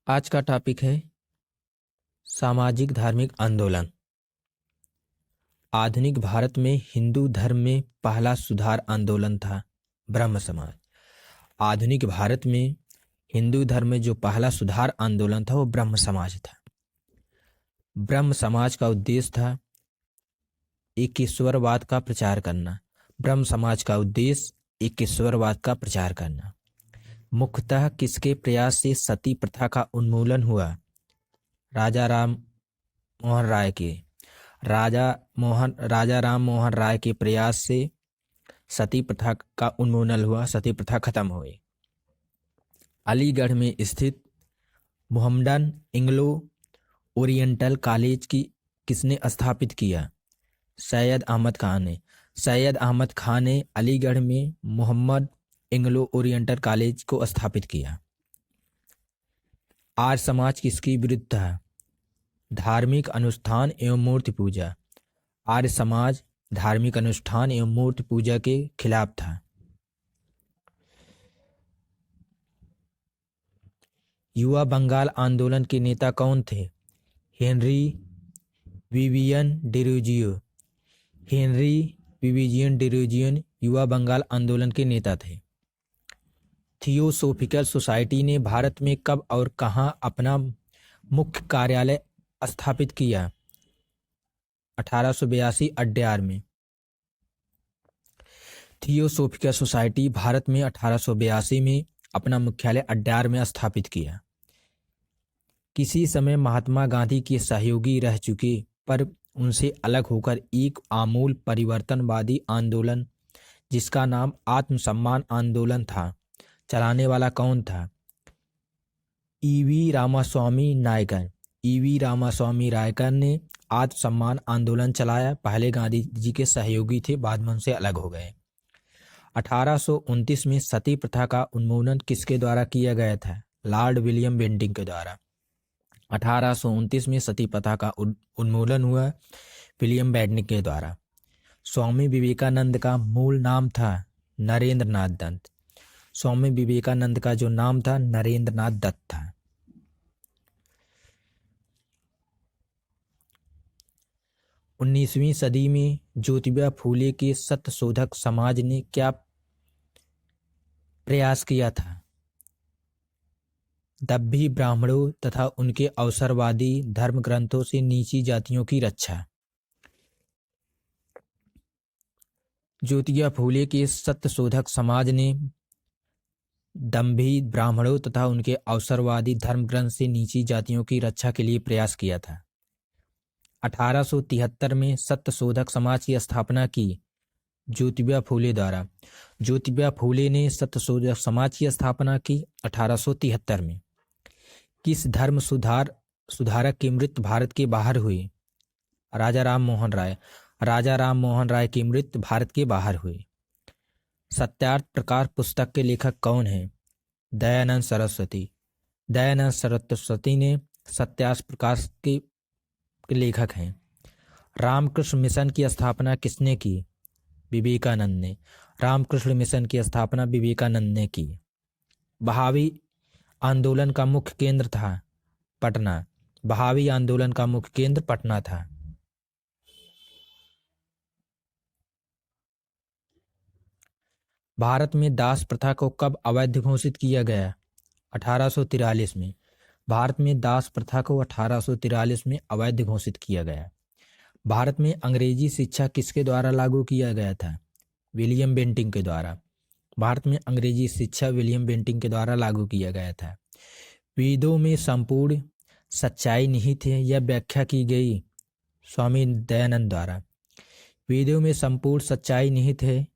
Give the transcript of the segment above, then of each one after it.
आज का टॉपिक है सामाजिक धार्मिक आंदोलन। आधुनिक भारत में हिंदू धर्म में पहला सुधार आंदोलन था ब्रह्म समाज। आधुनिक भारत में हिंदू धर्म में जो पहला सुधार आंदोलन था वो ब्रह्म समाज था। ब्रह्म समाज का उद्देश्य था एकेश्वरवाद का प्रचार करना। ब्रह्म समाज का उद्देश्य एकेश्वरवाद का प्रचार करना। मुख्यतः किसके प्रयास से सती प्रथा का उन्मूलन हुआ? राजा राम मोहन राय के राजा राम मोहन राय के प्रयास से सती प्रथा का उन्मूलन हुआ, सती प्रथा खत्म हुई। अलीगढ़ में स्थित मोहम्मडन एंग्लो ओरिएंटल कॉलेज की किसने स्थापित किया? सैयद अहमद खान ने। सैयद अहमद खान ने अलीगढ़ में मोहम्मद एंग्लो ओरिएंटल कॉलेज को स्थापित किया। आर्य समाज किसके विरुद्ध था? धार्मिक अनुष्ठान एवं मूर्ति पूजा। आर्य समाज धार्मिक अनुष्ठान एवं मूर्ति पूजा के खिलाफ था। युवा बंगाल आंदोलन के नेता कौन थे? Henry Vivian Derozio. Henry Vivian Derozio युवा बंगाल आंदोलन के नेता थे। थियोसोफिकल सोसाइटी ने भारत में कब और कहां अपना मुख्य कार्यालय स्थापित किया? 1882 अड्यार में। थियोसोफिकल सोसाइटी भारत में 1882 में अपना मुख्यालय अड्यार में स्थापित किया। किसी समय महात्मा गांधी के सहयोगी रह चुके पर उनसे अलग होकर एक आमूल परिवर्तनवादी आंदोलन जिसका नाम आत्मसम्मान आंदोलन था, चलाने वाला कौन था? ईवी रामास्वामी नायकर। ईवी रामास्वामी नायकर ने आत्मसम्मान आंदोलन चलाया। पहले गांधी जी के सहयोगी थे, बाद में उनसे अलग हो गए। 1829 में सती प्रथा का उन्मूलन किसके द्वारा किया गया था? लॉर्ड विलियम बेंटिंक के द्वारा। 1829 में सती प्रथा का उन्मूलन हुआ विलियम बेंटिंक के द्वारा। स्वामी विवेकानंद का मूल नाम था नरेंद्र नाथ दत्त। स्वामी विवेकानंद का जो नाम था नरेंद्र नाथ दत्त था। 19वीं सदी में ज्योतिबा फूले के सत्यशोधक समाज ने क्या प्रयास किया था? दब्भी ब्राह्मणों तथा उनके अवसरवादी धर्म ग्रंथों से नीची जातियों की रक्षा। ज्योतिबा फूले के सत्यशोधक समाज ने दम्भी ब्राह्मणों तथा उनके अवसरवादी धर्म ग्रंथ से नीची जातियों की रक्षा के लिए प्रयास किया था। 1873 में सत्यशोधक समाज की स्थापना की ज्योतिबा फूले द्वारा। ज्योतिबा फूले ने सत्यशोधक समाज की स्थापना की 1873 में। किस धर्म सुधारक की मृत्यु भारत के बाहर हुई? राजा राम मोहन राय। राजा राम मोहन राय की मृत्यु भारत के बाहर हुई। सत्यार्थ प्रकाश पुस्तक के लेखक कौन हैं? दयानंद सरस्वती। दयानंद सरस्वती ने सत्यार्थ प्रकाश के लेखक हैं। रामकृष्ण मिशन की स्थापना किसने की? विवेकानंद ने। रामकृष्ण मिशन की स्थापना विवेकानंद ने की। बहावी आंदोलन का मुख्य केंद्र था पटना। बहावी आंदोलन का मुख्य केंद्र पटना था। भारत में दास प्रथा को कब अवैध घोषित किया गया? 1843 में। भारत में दास प्रथा को 1843 में अवैध घोषित किया गया। भारत में अंग्रेजी शिक्षा किसके द्वारा लागू किया गया था? विलियम बेंटिंक के द्वारा। भारत में अंग्रेजी शिक्षा विलियम बेंटिंक के द्वारा लागू किया गया था। वेदों में संपूर्ण सच्चाई निहित है, यह व्याख्या की गई स्वामी दयानंद द्वारा। वेदों में संपूर्ण सच्चाई निहित है,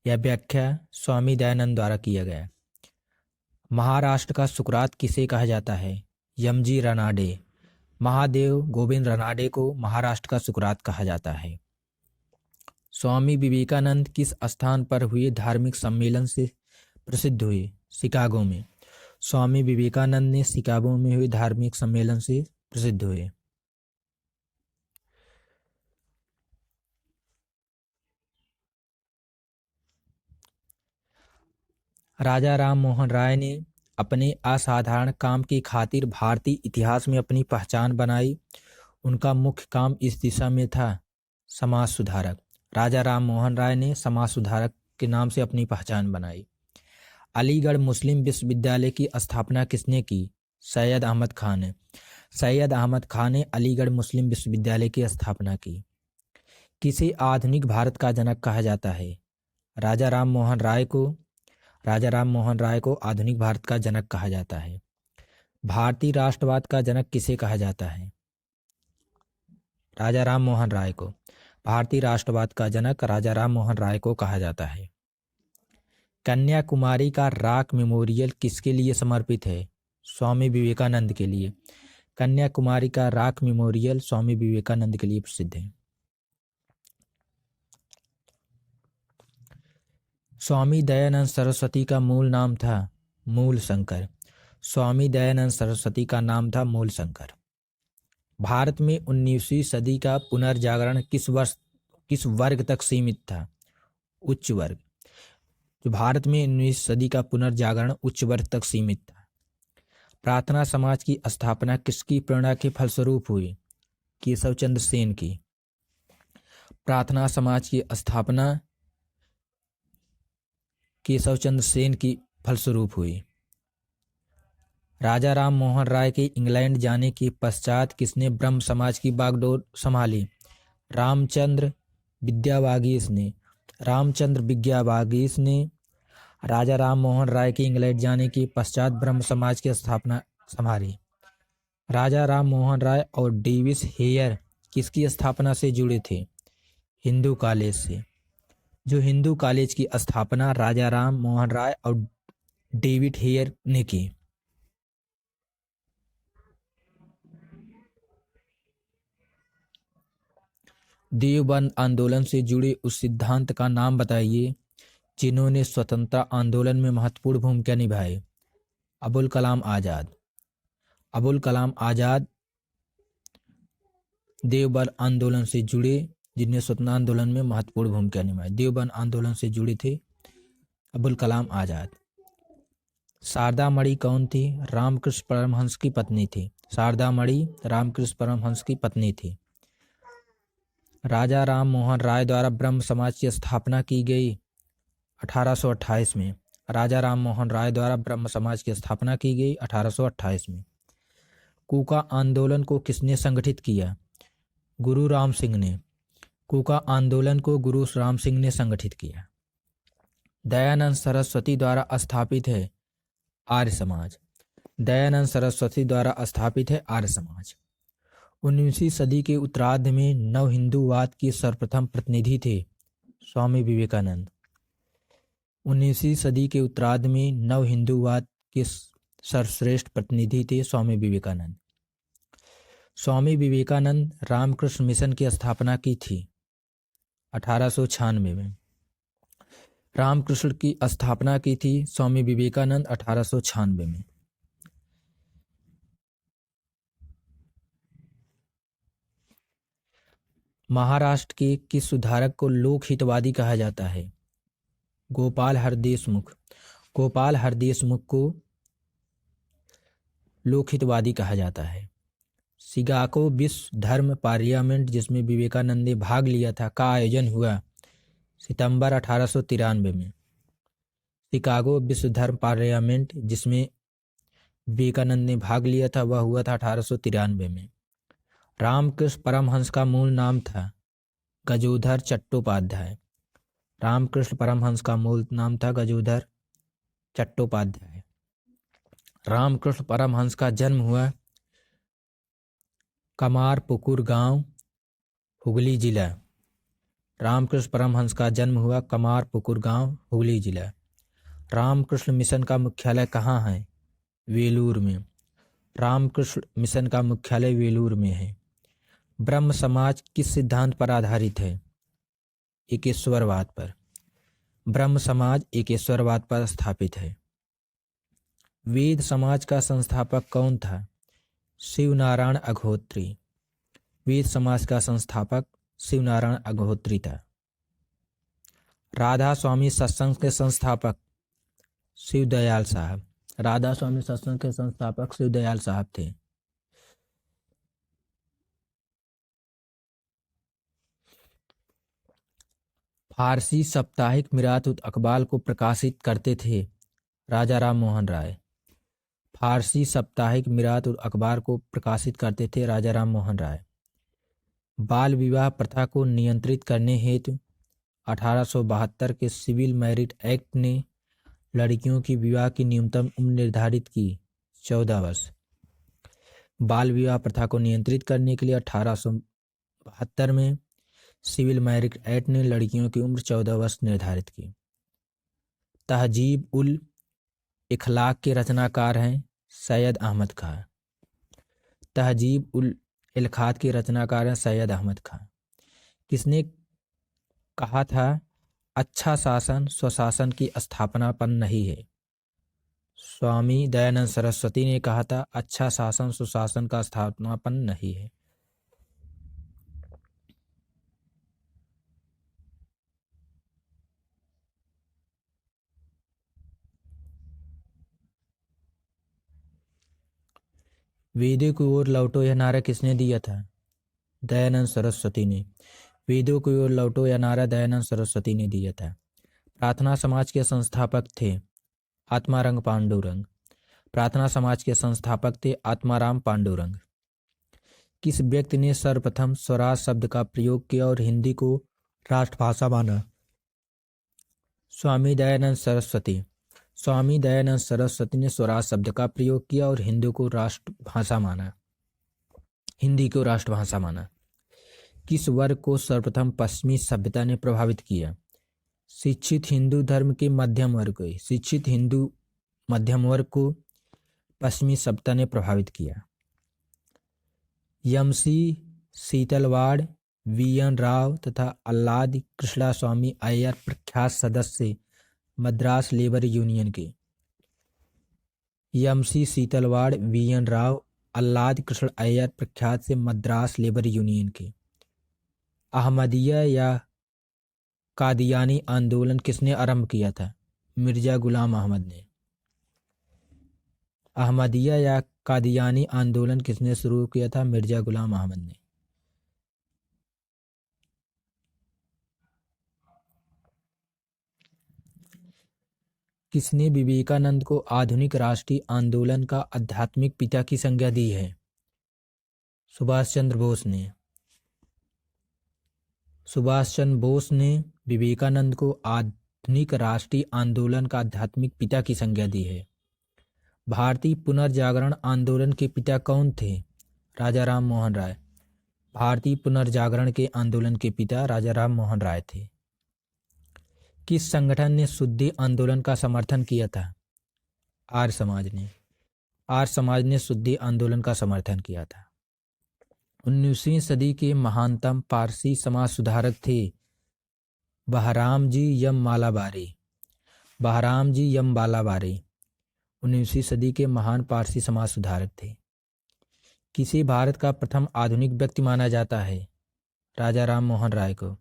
यह व्याख्या स्वामी दयानंद द्वारा किया गया। महाराष्ट्र का सुकरात किसे कहा जाता है? यमजी रनाडे। महादेव गोविंद रनाडे को महाराष्ट्र का सुकरात कहा जाता है। स्वामी विवेकानंद किस स्थान पर हुए धार्मिक सम्मेलन से प्रसिद्ध हुए? शिकागो में। स्वामी विवेकानंद ने शिकागो में हुए धार्मिक सम्मेलन से प्रसिद्ध हुए। राजा राम मोहन राय ने अपने असाधारण काम की खातिर भारतीय इतिहास में अपनी पहचान बनाई। उनका मुख्य काम इस दिशा में था। समाज सुधारक। राजा राम मोहन राय ने समाज सुधारक के नाम से अपनी पहचान बनाई। अलीगढ़ मुस्लिम विश्वविद्यालय की स्थापना किसने की? सैयद अहमद खान ने। सैयद अहमद खान ने अलीगढ़ मुस्लिम विश्वविद्यालय की स्थापना की। किसे आधुनिक भारत का जनक कहा जाता है? राजा राम मोहन राय को आधुनिक भारत का जनक कहा जाता है। भारतीय राष्ट्रवाद का जनक किसे कहा जाता है? राजा राम मोहन राय को। भारतीय राष्ट्रवाद का जनक राजा राम मोहन राय को कहा जाता है। कन्याकुमारी का रॉक मेमोरियल किसके लिए समर्पित है? स्वामी विवेकानंद के लिए। कन्याकुमारी का रॉक मेमोरियल स्वामी विवेकानंद के लिए प्रसिद्ध है। स्वामी दयानंद सरस्वती का मूल नाम था मूल शंकर। स्वामी दयानंद सरस्वती का नाम था मूल शंकर। भारत में 19वीं सदी का पुनर्जागरण किस वर्ग तक सीमित था? उच्च वर्ग। जो भारत में 19वीं सदी का पुनर्जागरण उच्च वर्ग तक सीमित था। प्रार्थना समाज की स्थापना किसकी प्रेरणा के फलस्वरूप हुई? केशव चंद्र सेन की। प्रार्थना समाज की स्थापना केशव चंद्र सेन की फलस्वरूप हुई। राजा राम मोहन राय के इंग्लैंड जाने के पश्चात किसने ब्रह्म समाज की बागडोर संभाली? रामचंद्र विद्यावागीश ने। रामचंद्र विद्यावागीश ने राजा राम मोहन राय के इंग्लैंड जाने के पश्चात ब्रह्म समाज की स्थापना संभाली। राजा राम मोहन राय और डेविस हेयर किसकी स्थापना से जुड़े थे? हिंदू कॉलेज से। जो हिंदू कॉलेज की स्थापना राजा राम मोहन राय और डेविड हेयर ने की। देवबंद आंदोलन से जुड़े उस सिद्धांत का नाम बताइए जिन्होंने स्वतंत्रता आंदोलन में महत्वपूर्ण भूमिका निभाई। अबुल कलाम आजाद। अबुल कलाम आजाद देवबंद आंदोलन से जुड़े जिन्हें स्वतंत्रता आंदोलन में महत्वपूर्ण भूमिका निभाई। देवबंद आंदोलन से जुड़े थे अबुल कलाम आजाद। शारदा मणि कौन थी? रामकृष्ण परमहंस की पत्नी थी। शारदा मणि रामकृष्ण परमहंस की पत्नी थी। राजा राम मोहन राय द्वारा ब्रह्म समाज की स्थापना की गई 1828 में। राजा राम मोहन राय द्वारा ब्रह्म समाज की स्थापना की गई 1828 में। कूका आंदोलन को किसने संगठित किया? गुरु राम सिंह ने। कूका आंदोलन को गुरु राम सिंह ने संगठित किया। दयानंद सरस्वती द्वारा स्थापित है आर्य समाज। दयानंद सरस्वती द्वारा स्थापित है आर्य समाज। 19वीं सदी के उत्तरार्ध में नव हिंदूवाद के सर्वप्रथम प्रतिनिधि थे स्वामी विवेकानंद। 19वीं सदी के उत्तरार्ध में नव हिंदूवाद के सर्वश्रेष्ठ प्रतिनिधि थे स्वामी विवेकानंद। स्वामी विवेकानंद रामकृष्ण मिशन की स्थापना की थी 1896 में। रामकृष्ण की स्थापना की थी स्वामी विवेकानंद 1896 में। महाराष्ट्र के किस सुधारक को लोकहितवादी कहा जाता है? गोपाल हर देशमुख। गोपाल हर देशमुख को लोकहितवादी कहा जाता है। शिकागो विश्व धर्म पार्लियामेंट जिसमें विवेकानंद ने भाग लिया था का आयोजन हुआ सितंबर 1893 में। शिकागो विश्व धर्म पार्लियामेंट जिसमें विवेकानंद ने भाग लिया था वह हुआ था 1893 में। रामकृष्ण परमहंस का मूल नाम था गजोधर चट्टोपाध्याय। रामकृष्ण परमहंस का मूल नाम था गजोधर चट्टोपाध्याय। रामकृष्ण परमहंस का जन्म हुआ कमारपुकुर गांव, हुगली जिला। रामकृष्ण परमहंस का जन्म हुआ कमारपुकुर गांव, हुगली जिला। रामकृष्ण मिशन का मुख्यालय कहाँ है? वेलूर में। रामकृष्ण मिशन का मुख्यालय वेलूर में है। ब्रह्म समाज किस सिद्धांत पर आधारित है? एकेश्वरवाद पर। ब्रह्म समाज एकेश्वरवाद पर स्थापित है। वेद समाज का संस्थापक कौन था? शिवनारायण अग्निहोत्री। वेद समाज का संस्थापक शिवनारायण अग्निहोत्री था। राधा स्वामी सत्संग के संस्थापक शिवदयाल साहब। राधा स्वामी सत्संग के संस्थापक शिवदयाल साहब थे। फारसी साप्ताहिक मिरात उद अकबाल को प्रकाशित करते थे राजा राम मोहन राय। फारसी साप्ताहिक मिरात उद अकबार को प्रकाशित करते थे राजा राम मोहन राय। बाल विवाह प्रथा को नियंत्रित करने हेतु 1872 के सिविल मैरिज एक्ट ने लड़कियों की विवाह की न्यूनतम उम्र निर्धारित की 14 वर्ष। बाल विवाह प्रथा को नियंत्रित करने के लिए 1872 में सिविल मैरिज एक्ट ने लड़कियों की उम्र 14 वर्ष निर्धारित की। तहजीब उल इखलाक के रचनाकार हैं सैयद अहमद खां। तहजीब उल इखलाक के रचनाकार हैं सैयद अहमद खां। किसने कहा था अच्छा शासन स्वशासन की स्थापना पर नहीं है? स्वामी दयानंद सरस्वती ने कहा था अच्छा शासन सुशासन का स्थापनापन नहीं है। वेदों की ओर लौटो यह नारा किसने दिया था? दयानंद सरस्वती ने। वेदों की ओर लौटो यह नारा दयानंद सरस्वती ने दिया था। प्रार्थना समाज के संस्थापक थे आत्मारंग पांडुरंग। प्रार्थना समाज के संस्थापक थे आत्माराम पांडुरंग। किस व्यक्ति ने सर्वप्रथम स्वराज शब्द का प्रयोग किया और हिंदी को राष्ट्रभाषा माना? स्वामी दयानंद सरस्वती। स्वामी दयानंद सरस्वती ने स्वराज शब्द का प्रयोग किया और हिंदी को राष्ट्रभाषा माना। हिंदी को राष्ट्रभाषा माना। किस वर्ग को सर्वप्रथम पश्चिमी सभ्यता ने प्रभावित किया? शिक्षित हिंदू धर्म के मध्यम वर्ग को। शिक्षित हिंदू मध्यम वर्ग को पश्चिमी सभ्यता ने प्रभावित किया। यमसी सीतलवाड़, वी.एन. राव तथा अल्लादी कृष्णस्वामी अय्यर प्रख्यात सदस्य मद्रास लेबर यूनियन के। यमसी सीतलवाड़, वी.एन. राव, अल्लादी कृष्ण अय्यर प्रख्यात से मद्रास लेबर यूनियन के। अहमदिया या कादियानी आंदोलन किसने आरंभ किया था? मिर्जा गुलाम अहमद ने। अहमदिया या कादियानी आंदोलन किसने शुरू किया था? मिर्जा गुलाम अहमद ने। किसने विवेकानंद को आधुनिक राष्ट्रीय आंदोलन का आध्यात्मिक पिता की संज्ञा दी है? सुभाष चंद्र बोस ने। सुभाष चंद्र बोस ने विवेकानंद को आधुनिक राष्ट्रीय आंदोलन का आध्यात्मिक पिता की संज्ञा दी है। भारतीय पुनर्जागरण आंदोलन के पिता कौन थे? राजा राम मोहन राय। भारतीय पुनर्जागरण के आंदोलन के पिता राजा राम मोहन राय थे। किस संगठन ने शुद्धि आंदोलन का समर्थन किया था? आर्य समाज ने। आर्य समाज ने शुद्धि आंदोलन का समर्थन किया था। 19वीं सदी के महानतम पारसी समाज सुधारक थे बहराम जी यम मालाबारी। बहराम जी यम मालाबारी 19वीं सदी के महान पारसी समाज सुधारक थे। किसे भारत का प्रथम आधुनिक व्यक्ति माना जाता है? राजा राम मोहन राय को।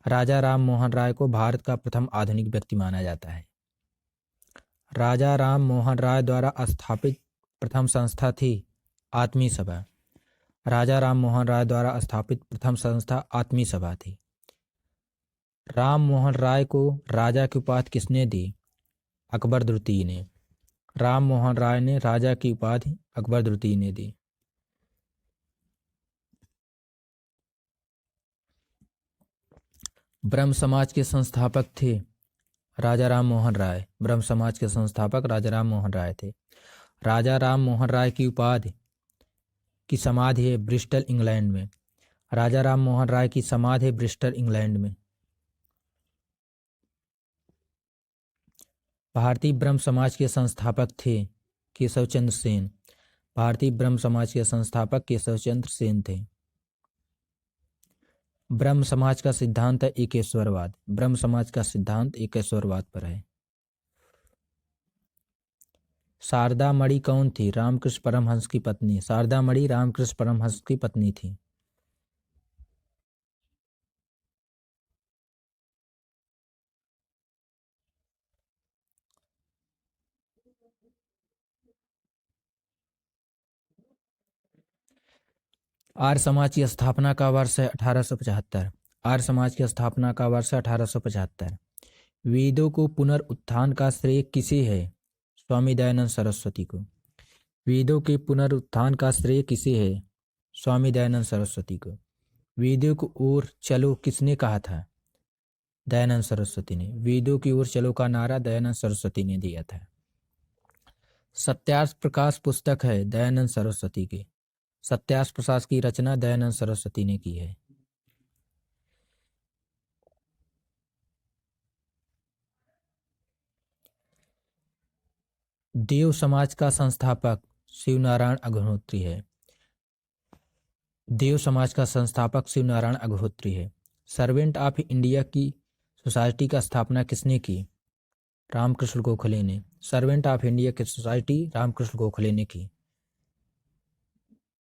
राजा राम मोहन राय को भारत का प्रथम आधुनिक व्यक्ति माना जाता है। राजा राम मोहन राय द्वारा स्थापित प्रथम संस्था थी आत्मीय सभा। राजा राम मोहन राय द्वारा स्थापित प्रथम संस्था आत्मीय सभा थी। राम मोहन राय को राजा की उपाधि किसने दी? अकबर द्वितीय ने। राम मोहन राय ने राजा की उपाधि अकबर द्वितीय ने दी। ब्रह्म समाज के संस्थापक थे राजा राम मोहन राय। ब्रह्म समाज के संस्थापक राजा राम मोहन राय थे। राजा राम मोहन राय की उपाधि की समाधि है ब्रिस्टल इंग्लैंड में। राजा राम मोहन राय की समाधि है ब्रिस्टल इंग्लैंड में। भारतीय ब्रह्म समाज के संस्थापक थे केशव चंद्र सेन। भारतीय ब्रह्म समाज के संस्थापक केशव चंद्र सेन थे। ब्रह्म समाज का सिद्धांत है एकेश्वरवाद। ब्रह्म समाज का सिद्धांत एकेश्वरवाद पर है। शारदा मणि कौन थी? रामकृष्ण परमहंस की पत्नी। शारदा मणि रामकृष्ण परमहंस की पत्नी थी। आर्य समाज की स्थापना का वर्ष है 1875। आर्य समाज की स्थापना का वर्ष है 1875। वेदों को पुनरुत्थान का श्रेय किसे है? स्वामी दयानंद सरस्वती को। वेदों के पुनरुत्थान का श्रेय किसे है? स्वामी दयानंद सरस्वती को। वेदों की ओर चलो किसने कहा था? दयानंद सरस्वती ने। वेदों की ओर चलो का नारा दयानंद सरस्वती ने दिया था। सत्यार्थ प्रकाश पुस्तक है दयानंद सरस्वती की। सत्यार्थ प्रकाश की रचना दयानंद सरस्वती ने की है। देव समाज का संस्थापक शिवनारायण अग्निहोत्री है। देव समाज का संस्थापक शिवनारायण अग्निहोत्री है। सर्वेंट ऑफ इंडिया की सोसाइटी का स्थापना किसने की? रामकृष्ण गोखले ने। सर्वेंट ऑफ इंडिया की सोसाइटी रामकृष्ण गोखले ने की।